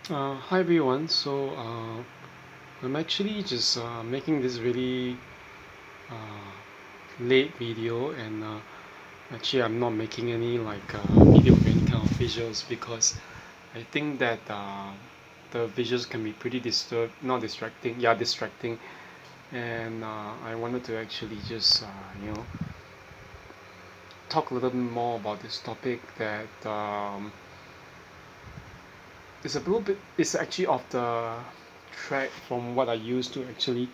Hi everyone. I'm actually just making this really uh, late video, and actually I'm not making any video with any kind of visuals because I think that the visuals can be pretty not distracting, yeah, distracting, and I wanted to actually just talk a little bit more about this topic that is a little bit, it's actually off the track from what I used to actually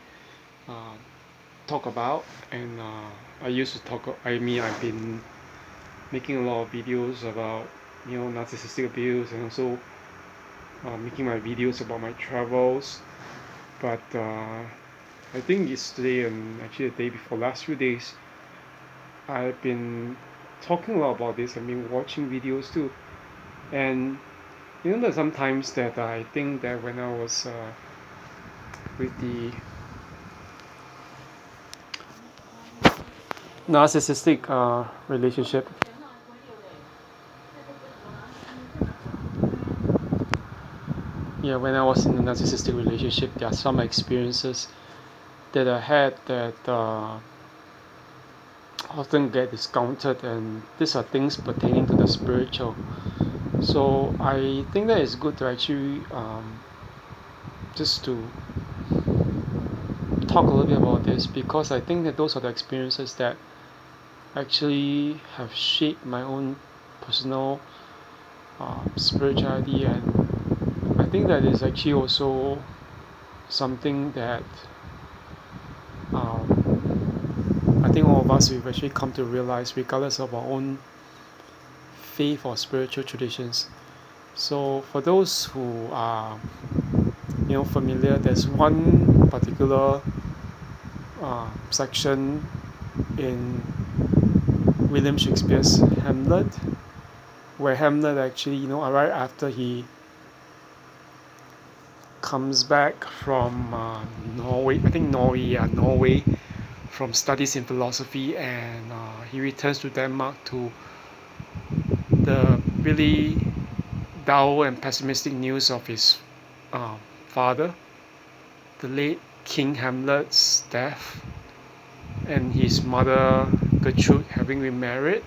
uh, talk about. And I used to talk I mean I've been making a lot of videos about narcissistic abuse, and also making my videos about my travels. But I think yesterday and actually the day before, last few days, I've been talking a lot about this. I've been watching videos too. And there's sometimes that I think that when I was with the narcissistic relationship, yeah, when I was in a narcissistic relationship, there are some experiences that I had that often get discounted, and these are things pertaining to the spiritual. So I think that it's good to actually just to talk a little bit about this, because I think that those are the experiences that actually have shaped my own personal spirituality. And I think that is actually also something that I think all of us we've actually come to realize, regardless of our own faith or spiritual traditions. So for those who are familiar, there's one particular section in William Shakespeare's Hamlet, where Hamlet actually, right after he comes back from Norway, I think Norway, yeah, Norway, from studies in philosophy, and he returns to Denmark to the really dull and pessimistic news of his father, the late King Hamlet's death, and his mother Gertrude having remarried,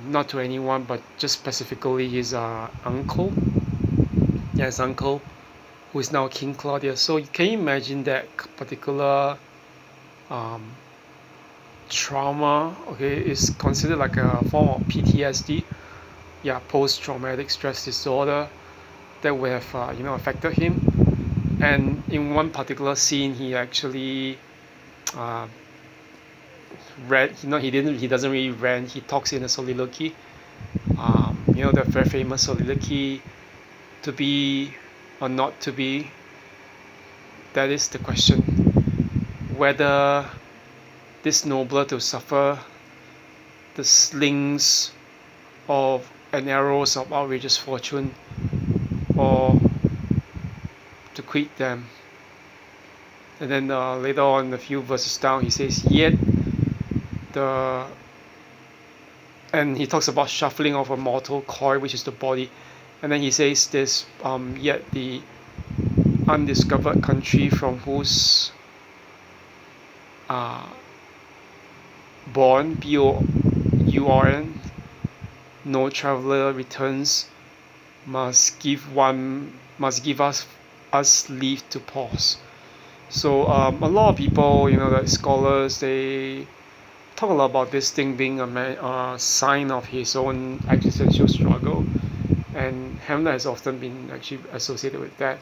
not to anyone but just specifically his uncle, yeah, his uncle, who is now King Claudius. So can you imagine that particular um, trauma? Okay, is considered like a form of PTSD, yeah, post-traumatic stress disorder, that would have affected him. And in one particular scene, he actually uh, read. He doesn't really rant. He talks in a soliloquy. The very famous soliloquy, to be or not to be. That is the question. Whether this nobler to suffer the slings of and arrows of outrageous fortune, or to quit them. And then later on, a few verses down, he says, "Yet the," and he talks about shuffling of a mortal coil, which is the body. And then he says this, "Yet the undiscovered country from whose uh, born, BOURN, no traveller returns, must give us leave to pause." So a lot of people, like scholars, they talk a lot about this thing being a sign of his own existential struggle, and Hamlet has often been actually associated with that.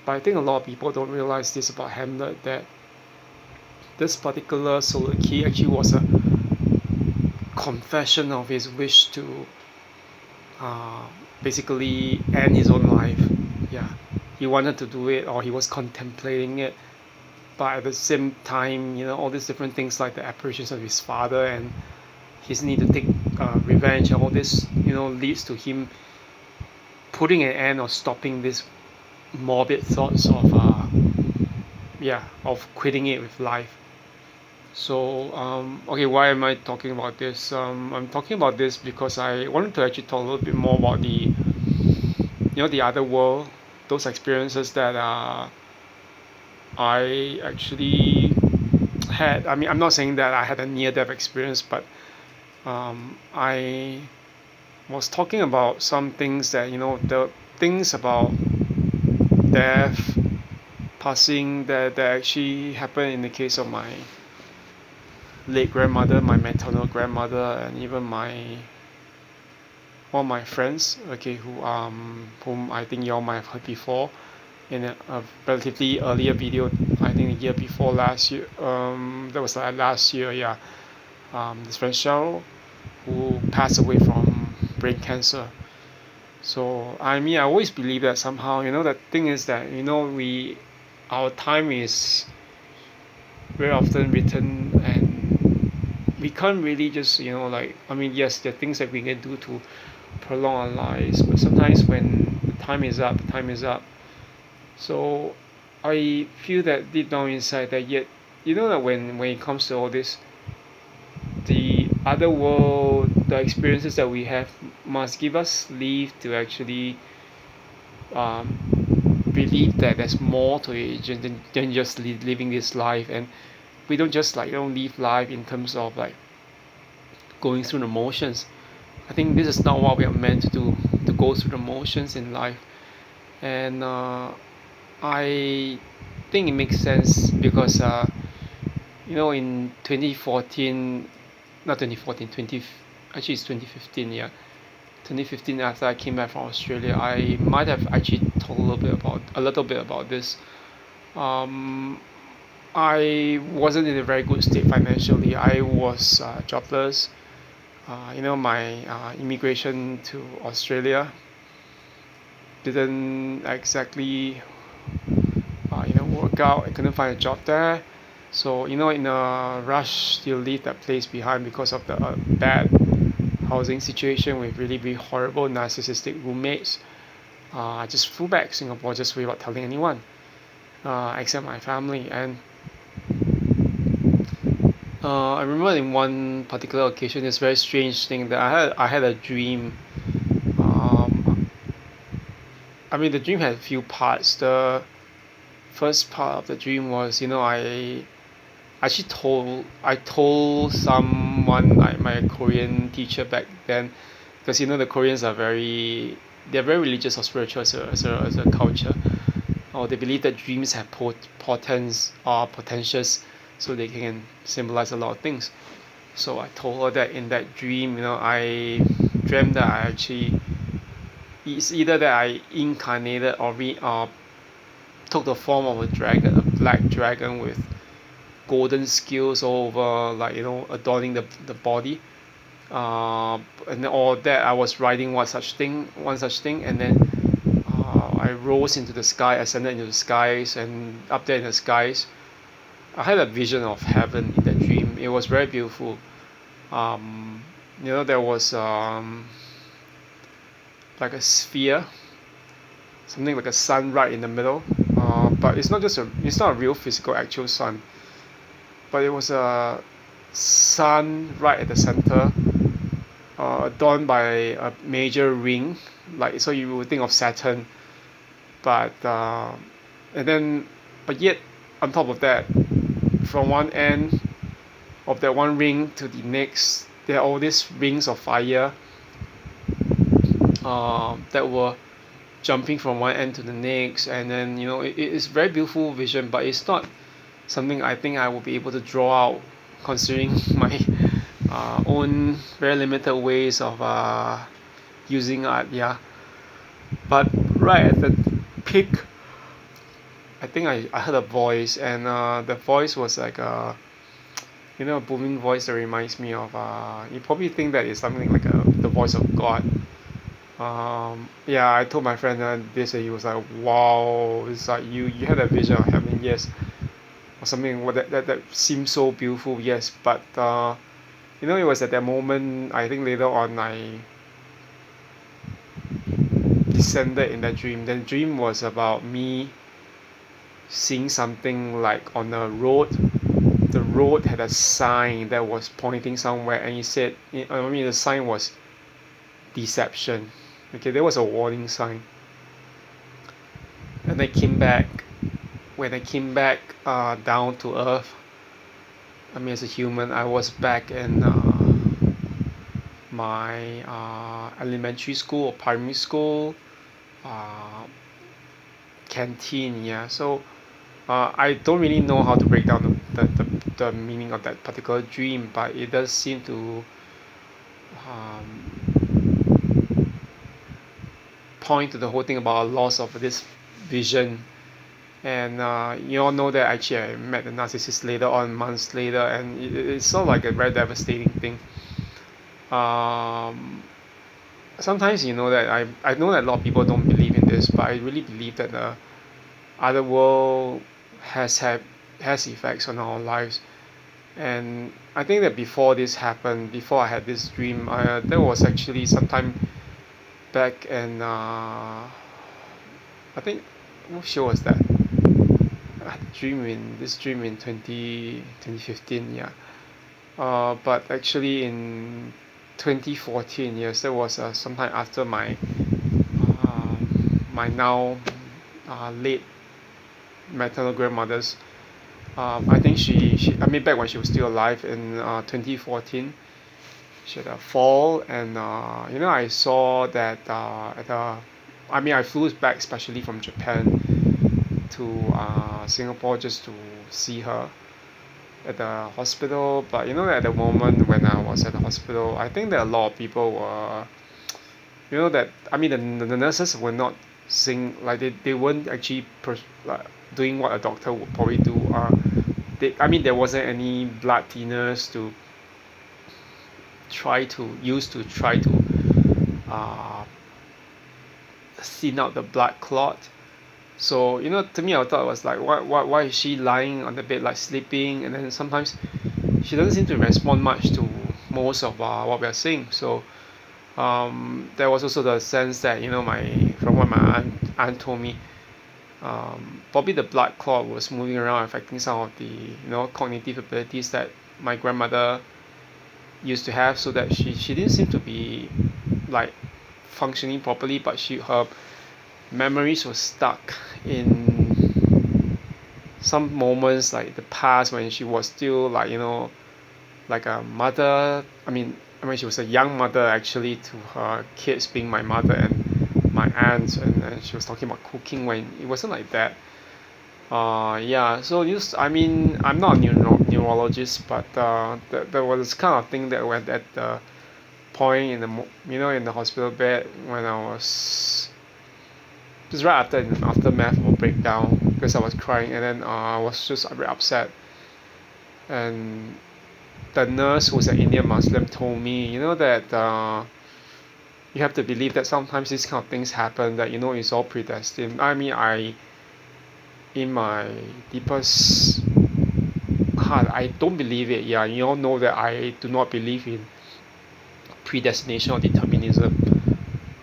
But I think a lot of people don't realize this about Hamlet, that this particular soliloquy actually was a confession of his wish to uh, basically end his own life. Yeah, he wanted to do it, or he was contemplating it, but at the same time, all these different things like the apparitions of his father and his need to take revenge, and all this, leads to him putting an end or stopping this morbid thoughts of quitting it with life. So okay, why am I talking about this? I'm talking about this because I wanted to actually talk a little bit more about the the other world, those experiences that I actually had. I mean, I'm not saying that I had a near-death experience, but I was talking about some things that the things about death, passing that actually happened in the case of my late grandmother, my maternal grandmother, and even all my friends, okay, whom I think you all might have heard before in a relatively earlier video. I think the year before last year. That was last year, yeah. This friend Cheryl, who passed away from brain cancer. So I mean, I always believe that somehow, the thing is that our time is very often written, and we can't really just like, I mean, yes, there are things that we can do to prolong our lives, but sometimes when the time is up, the time is up. So I feel that deep down inside that, yet that when it comes to all this, the other world, the experiences that we have must give us leave to actually believe that there's more to it than just living this life. And we don't just like live life in terms of like going through the motions. I think this is not what we are meant to do, to go through the motions in life. And I think it makes sense because in 2014, not 2014, 20, actually it's 2015, yeah. 2015, after I came back from Australia, I might have actually talked a little bit about this. um, I wasn't in a very good state financially. I was jobless. My immigration to Australia didn't exactly work out. I couldn't find a job there. So in a rush to leave that place behind because of the bad housing situation with really, really horrible narcissistic roommates, I just flew back Singapore just without telling anyone, except my family. And I remember in one particular occasion, this very strange thing that I had a dream. Um, I mean, the dream had a few parts. The first part of the dream was, I told someone, like my Korean teacher back then, because the Koreans they're very religious or spiritual as a culture. Or they believe that dreams have potentials, so they can symbolize a lot of things. So I told her that in that dream, I dreamt that I actually, it's either that I incarnated or took the form of a dragon, a black dragon with golden scales all over, like adorning the body. And or that I was riding one such thing, and then I rose into the sky, ascended into the skies, and up there in the skies, I had a vision of heaven in that dream. It was very beautiful. Um, there was like a sphere, something like a sun right in the middle. But it's not a real physical actual sun, but it was a sun right at the center, adorned by a major ring, like so you would think of Saturn, but and then but yet on top of that, from one end of that one ring to the next, there are all these rings of fire that were jumping from one end to the next. And then it's very beautiful vision, but it's not something I think I will be able to draw out, considering my own very limited ways of using art, yeah. But right at the peak, I think I heard a voice, and the voice was like a booming voice that reminds me of you probably think that it's something like the voice of God. Yeah, I told my friend this, and he was like, wow, it's like you had a vision of heaven, yes, or something that seemed so beautiful, yes. But it was at that moment, I think later on I descended in that dream. The dream was about me seeing something like on a road. The road had a sign that was pointing somewhere, and he said, I mean, the sign was deception. Okay, there was a warning sign. and I came back when I came back down to earth. I mean, as a human, I was back in my elementary school or primary school uh, canteen. Yeah, so I don't really know how to break down the meaning of that particular dream, but it does seem to um, point to the whole thing about a loss of this vision. And you all know that actually I met the narcissist later on, months later, and it's sort of like a very devastating thing. Um, Sometimes you know that I know that a lot of people don't believe in this, but I really believe that the other world has had has effects on our lives. And I think that before this happened, before I had this dream, there was actually sometime back in I think what show was that? I had a dream in this dream in 2015, yeah. But actually in 2014, yes, that was sometime after my now late maternal grandmother's. I think I mean back when she was still alive in 2014, she had a fall, and I saw that I mean I flew back especially from Japan to Singapore just to see her at the hospital. But at the moment when I was at the hospital, I think that a lot of people were, that I mean the nurses were not saying, like, they weren't actually like, doing what a doctor would probably do. I mean there wasn't any blood thinners to try to uh, thin out the blood clot. So to me I thought it was like, why is she lying on the bed like sleeping, and then sometimes she doesn't seem to respond much to most of what we are saying. So there was also the sense that my from what my aunt told me, probably the blood clot was moving around affecting some of the cognitive abilities that my grandmother used to have, so that she didn't seem to be like functioning properly, but her memories were stuck in some moments like the past when she was still like like a mother. I mean she was a young mother actually to her kids, being my mother and my aunts, and she was talking about cooking when it wasn't like that. Yeah, so I mean I'm not a neurologist, but there was this kind of thing that went at the point in in the hospital bed when I was just right after an aftermath of a breakdown, because I was crying, and then I was just very upset. And the nurse, who was an Indian Muslim, told me, that you have to believe that sometimes these kind of things happen, that it's all predestined. I mean, in my deepest heart, I don't believe it. Yeah, you all know that I do not believe in predestination or determinism.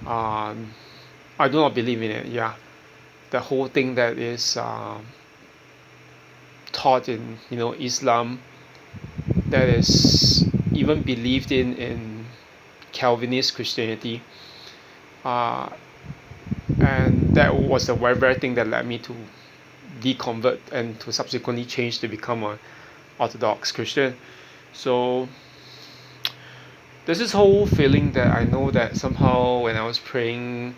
Um, I do not believe in it. Yeah, the whole thing that is taught in Islam, that is even believed in Calvinist Christianity, uh, and that was the very thing that led me to deconvert and to subsequently change to become a Orthodox Christian. So there's this whole feeling that I know that somehow when I was praying,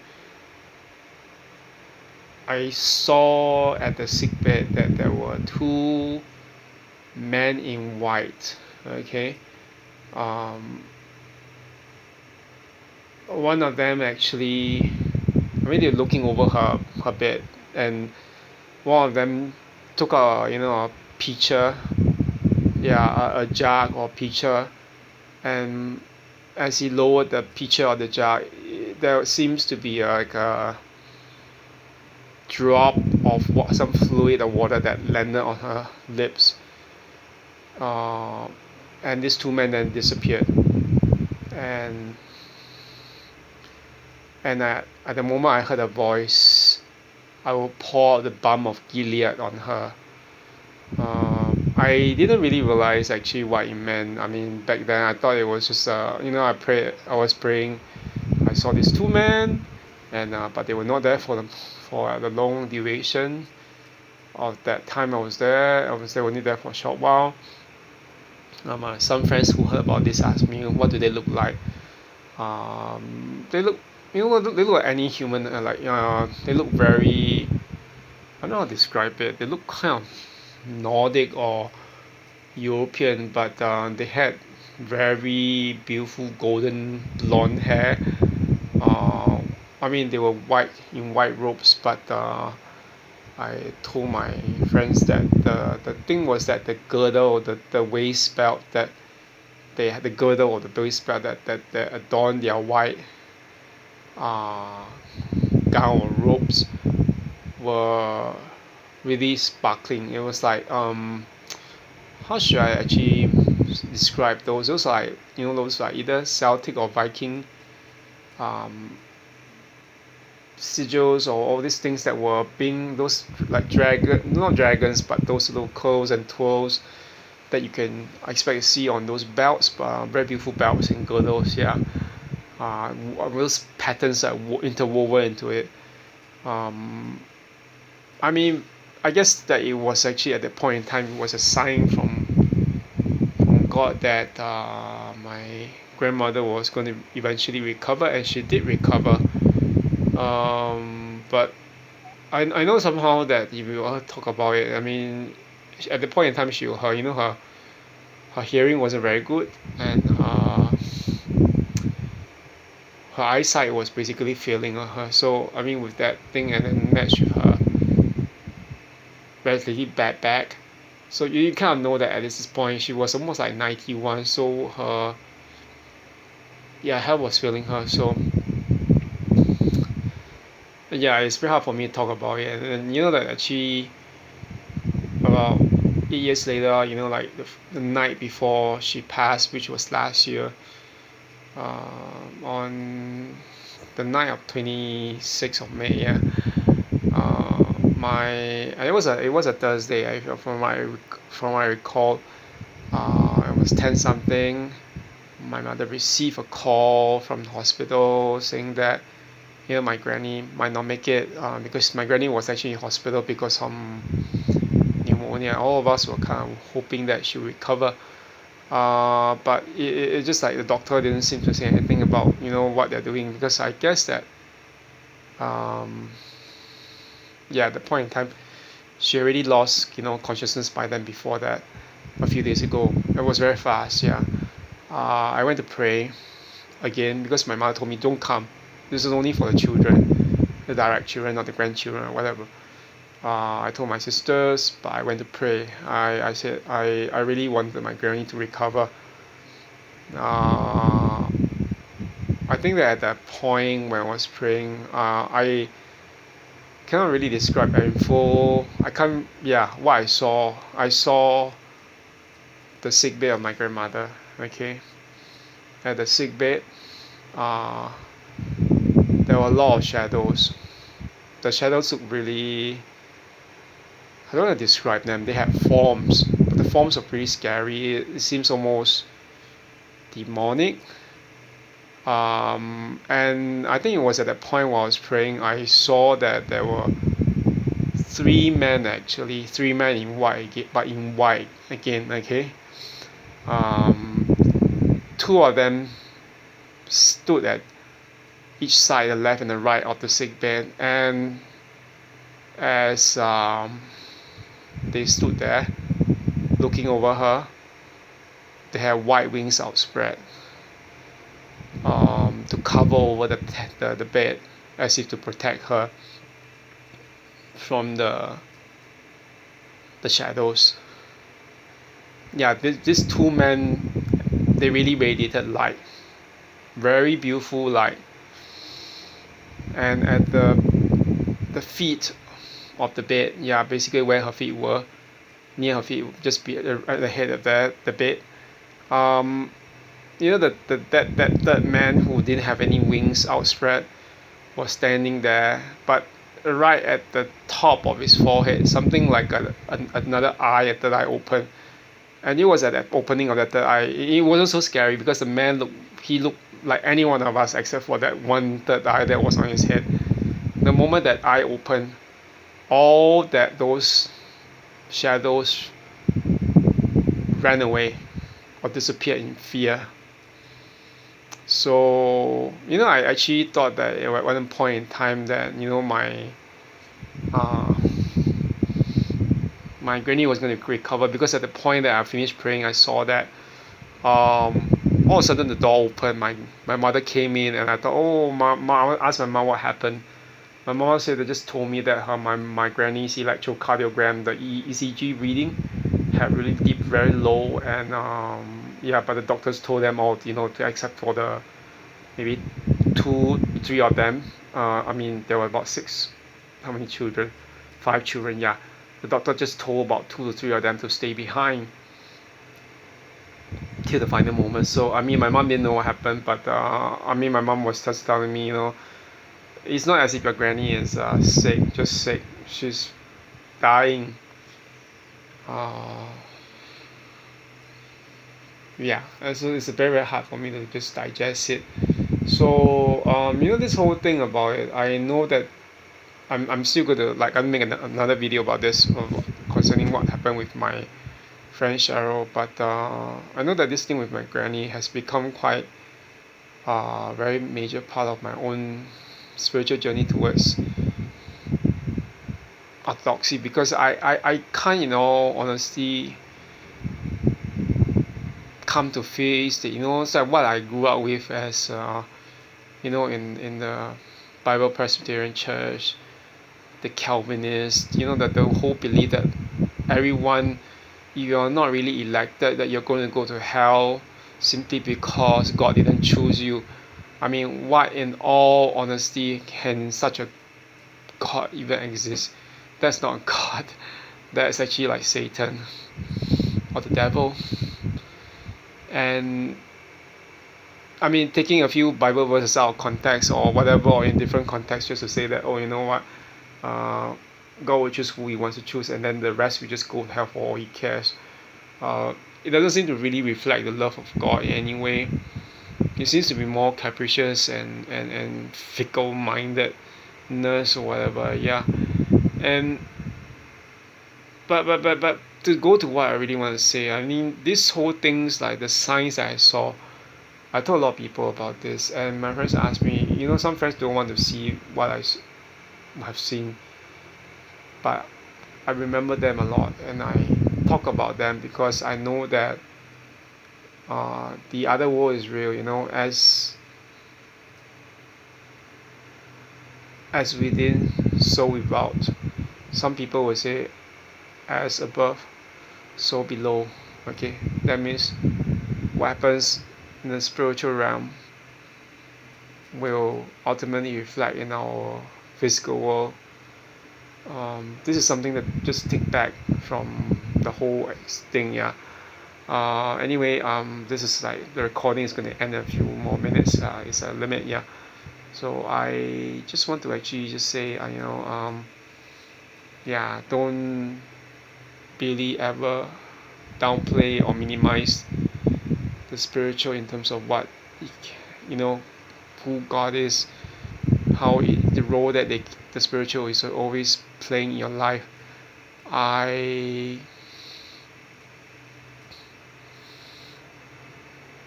I saw at the sickbed that there were two men in white. Okay, um, one of them actually, I mean, they're looking over her bed, and one of them took a pitcher, yeah, a jug or pitcher, and as he lowered the pitcher or the jug, there seems to be like a drop of some fluid or water that landed on her lips, uh, and these two men then disappeared. And at the moment I heard a voice, I will pour the balm of Gilead on her. I didn't really realize actually what it meant. I mean, back then I thought it was just I was praying. I saw these two men, and but they were not there for the long duration of that time I was there. I was there only there for a short while. Some friends who heard about this asked me, what do they look like? They look, they look like any human. They look very, I don't know how to describe it. They look kind of Nordic or European, but they had very beautiful golden blonde hair. Uh, I mean, they were white robes, but I told my friends that the thing was that the girdle, the waist belt that they had, the girdle or the waist belt that adorned their white uh, gown or robes were really sparkling. It was like how should I actually describe those? Those are like, those like either Celtic or Viking um, sigils or all these things that were being those like dragon, not dragons, but those little curls and twirls that you can expect to see on those belts, very beautiful belts and girdles. Yeah, those patterns that interwoven into it. Um, I mean, I guess that it was actually at that point in time, it was a sign from God that my grandmother was going to eventually recover, and she did recover. But I know somehow that if you all talk about it, I mean, at the point in time, her hearing wasn't very good, and her eyesight was basically failing her. So I mean, with that thing, and then matched with her relatively bad back, so you kind of know that at this point she was almost like 91. So her, yeah, health was failing her. So yeah, it's very hard for me to talk about it. And you know that actually about 8 years later, like the night before she passed, which was last year, on the night of 26th of May, yeah. My it was a Thursday. From my recall, it was 10 something. My mother received a call from the hospital saying that my granny might not make it, because my granny was actually in hospital because of pneumonia. All of us were kind of hoping that she would recover. But it's just like the doctor didn't seem to say anything about what they're doing, because I guess that um, yeah, at the point in time she already lost consciousness by then. Before that, a few days ago, it was very fast. Yeah, I went to pray again because my mother told me, don't come, this is only for the children, the direct children, not the grandchildren or whatever. I told my sisters, but I went to pray. I said I really wanted my granny to recover. uh, I think that at that point when I was praying, I cannot really describe in full. I can't. Yeah, what I saw the sick bed of my grandmother. Okay, at the sick bed, uh, there were a lot of shadows. The shadows looked really, I don't know how to describe them. They had forms, but the forms are pretty scary. It seems almost demonic. And I think it was at that point while I was praying, I saw that there were three men in white, but in white again. Okay, two of them stood at each side, the left and the right of the sick bed, and as they stood there looking over her, they had white wings outspread, to cover over the bed, as if to protect her from the shadows. Yeah, these two men, they really radiated light, very beautiful light, and at the feet of the bed, yeah, basically where her feet were, near her feet, just be at the head of the bed. Um, that third man who didn't have any wings outspread was standing there, but right at the top of his forehead, something like another eye, a third eye open. And it was at that opening of that third eye. It wasn't so scary because the man looked like any one of us except for that one third eye that was on his head. moment that eye opened, all that those shadows ran away or disappeared in fear. So I actually thought that at one point in time that uh, my granny was going to recover, because at the point that I finished praying, I saw that all of a sudden the door opened. My mother came in, and I thought, oh, I asked my mom what happened. My mom said they just told me that my granny's electrocardiogram, the ECG reading, had really dipped very low, and yeah, but the doctors told them all, to except for the maybe two, three of them. I mean, there were about six. How many children? Five children. Yeah, the doctor just told about two to three of them to stay behind till the final moment. So I mean, my mom didn't know what happened, but I mean, my mom was just telling me, it's not as if your granny is sick, just sick. She's dying. Uh, yeah, and so it's very very hard for me to just digest it. So this whole thing about it, I know that I'm still going to like, I'll make another video about this concerning what happened with my friend Cheryl. But I know that this thing with my granny has become quite very major part of my own spiritual journey towards orthodoxy, because I can't, honestly come to face that, it's like what I grew up with as in the Bible Presbyterian Church, the Calvinists, that the whole belief that everyone, if you're not really elected, that you're going to go to hell simply because God didn't choose you. I mean, what in all honesty can such a God even exist? That's not God. That's actually like Satan or the devil. And I mean, taking a few Bible verses out of context or whatever, or in different contexts, just to say that, oh, you know what, uh, God will choose who He wants to choose, and then the rest we just go to hell for all He cares. It doesn't seem to really reflect the love of God in any way. It seems to be more capricious and fickle-mindedness or whatever. Yeah, and but to go to what I really want to say, I mean, this whole things like the signs that I saw, I told a lot of people about this, and my friends asked me, some friends don't want to see what I have seen, but I remember them a lot, and I talk about them because I know that the other world is real, as within, so without. Some people will say, as above, so below. Okay, that means what happens in the spiritual realm will ultimately reflect in our physical world. This is something that just take back from the whole thing. Yeah. Anyway, this is like the recording is going to end in a few more minutes. It's a limit. Yeah. So I just want to actually just say, yeah, don't really ever downplay or minimize the spiritual in terms of what, you know, who God is, the role that the spiritual is always playing in your life. I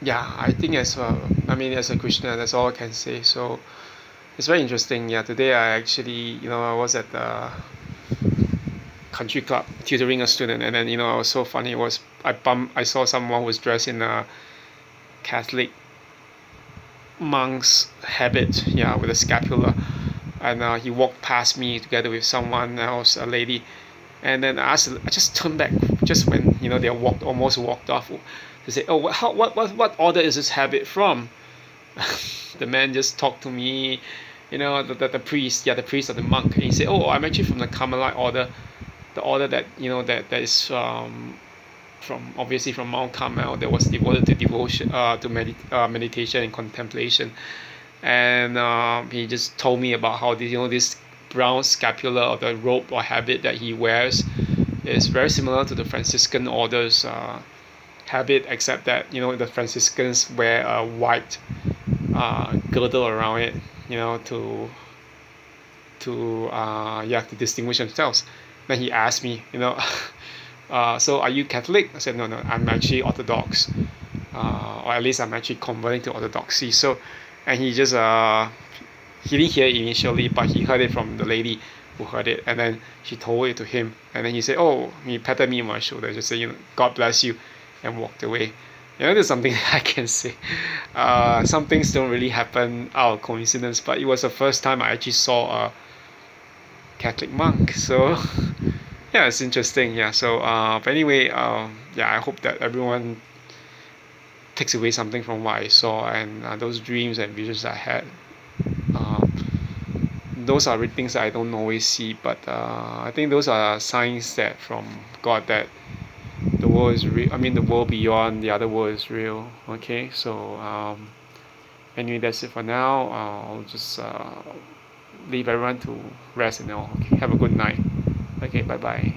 Yeah, I think as a Christian, that's all I can say. So it's very interesting. Yeah, today I actually, I was at the country club tutoring a student, and then it was so funny. It was I saw someone who was dressed in a Catholic monk's habit, yeah, with a scapular, and he walked past me together with someone else, a lady, and then I just turned back just when they almost walked off. They say, oh, what order is this habit from? The man just talked to me, the priest, yeah, the priest or the monk, and he said, oh, I'm actually from the Carmelite order, the order that that is from obviously from Mount Carmel, that was devoted to devotion, to meditation and contemplation. And he just told me about how this brown scapular, or the robe or habit that he wears, is very similar to the Franciscan order's habit, except that the Franciscans wear a white girdle around it, to to distinguish themselves. Then he asked me, so are you Catholic? I said, no, no, I'm actually Orthodox, or at least I'm actually converting to Orthodoxy. So, and he didn't hear it initially, but he heard it from the lady who heard it, and then she told it to him, and then he said, oh, he patted me on my shoulder, just said, God bless you, and walked away. There's something that I can say. Some things don't really happen out of coincidence, but it was the first time I actually saw a Catholic monk. So yeah, it's interesting. Yeah. So but anyway, yeah, I hope that everyone takes away something from what I saw and those dreams and visions I had. Those are things that I don't always see, but I think those are signs that from God that the world is real. I mean, the world beyond the other world is real. Okay, so anyway, that's it for now. I'll just leave everyone to rest and all. Okay, have a good night. Okay, bye bye.